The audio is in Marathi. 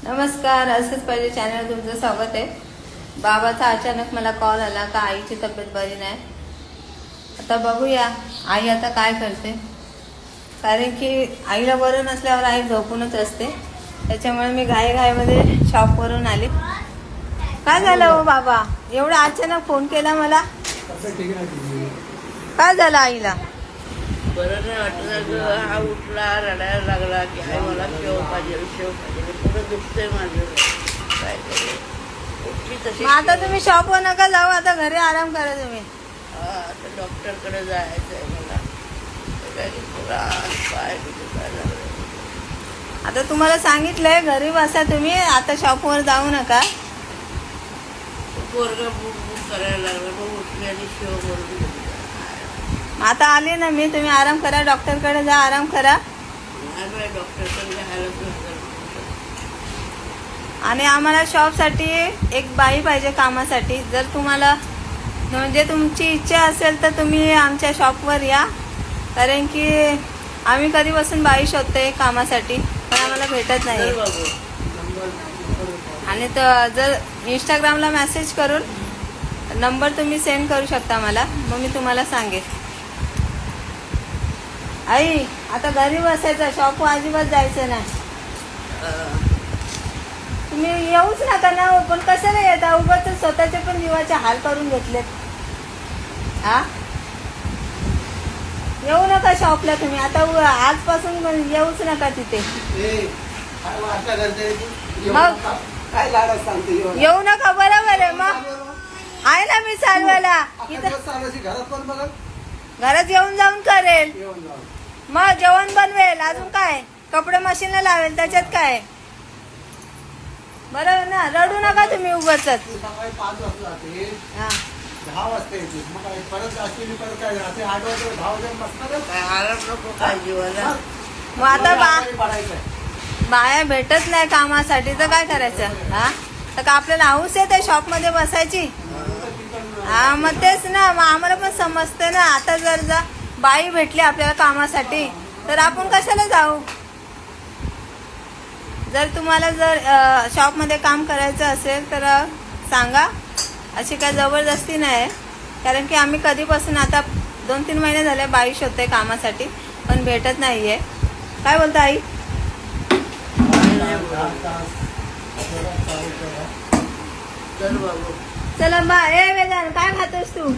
नमस्कार, असंच पाहिजे चॅनल तुमचं स्वागत आहे। बाबाचा अचानक मला कॉल आला का आईची तब्येत बरी नाही। आता बघूया आई आता काय करते, कारण की आईला बरं नसल्यावर आई झोपूनच असते। त्याच्यामुळे मी घाईमध्ये शॉपवरून आले। काय झालं हो बाबा, एवढा अचानक फोन केला मला? काय झालं आईला? बरं नाही वाटलं। हा उठला, रडायला लागला की आई मला शेव पाहिजे शेव पाहिजे। पुढं दुखतंय माझं, काय करू? उठली तशी। आता तुम्ही शॉपवर नका जाऊ, आता घरी आराम करा तुम्ही। आता डॉक्टरकडे जायचं आहे मला। पाय दुखायला लागले। आता तुम्हाला सांगितलंय घरी बसा तुम्ही, आता शॉपवर जाऊ नका। पोरगा बुक बुक करायला लागला, मग उठली आणि शेव भरून घेतली। आता आले ना मी, तुम्ही आराम करा, डॉक्टरकडे जा, आराम करा। नाही डॉक्टरकडे जायला आणि आम्हाला शॉपसाठी एक बाई पाहिजे कामासाठी। जर तुम्हाला म्हणजे तुमची इच्छा असेल तर तुम्ही आमच्या शॉपवर या, कारण की आम्ही कधीपासून बाई शोधतोय कामासाठी, पण आम्हाला भेटत नाही। आणि जर इंस्टाग्रामला मेसेज करून नंबर तुम्ही सेंड करू शकता मला, मग मी तुम्हाला सांगेन। आई आता घरी बसायचं, शॉपवर अजिबात जायचं नाही। तुम्ही येऊच नका ना, पण कशाला येता? उगाच स्वतःचे पण जीवाचे हाल करून घेतलेत। हा, येऊ नका शॉपला तुम्ही आता, आजपासून येऊच नका तिथे। मग येऊ नका, बरोबर आहे। मग आहे ना मी चालवायला इथं, घरात येऊन जाऊन करेल, मग जेवण बनवेल, अजून काय कपडे मशीनला लावेल, त्याच्यात काय बरोबर ना। रडू नका तुम्ही उगाच। मग आता बाया भेटत नाही कामासाठी तर काय करायचं? हा, तर का आपल्याला हाऊस आहे त्या शॉप मध्ये बसायची? हा, मग तेच ना, मग आम्हाला पण समजतं ना। आता जर बाई भेटली आपल्याला कामासाठी तर आपण कशाला जाऊ? जर तुम्हाला शॉपमध्ये काम करायचं असेल तर सांगा, अशी काय जबरदस्ती नाही। कारण की आम्ही कधीपासून आता 2-3 महिने झाले बाई शोधतोय कामासाठी, पण भेटत नाहीये। काय बोलता आई? चल बाबू, चला बा, ए वेदांत काय खातोस तू?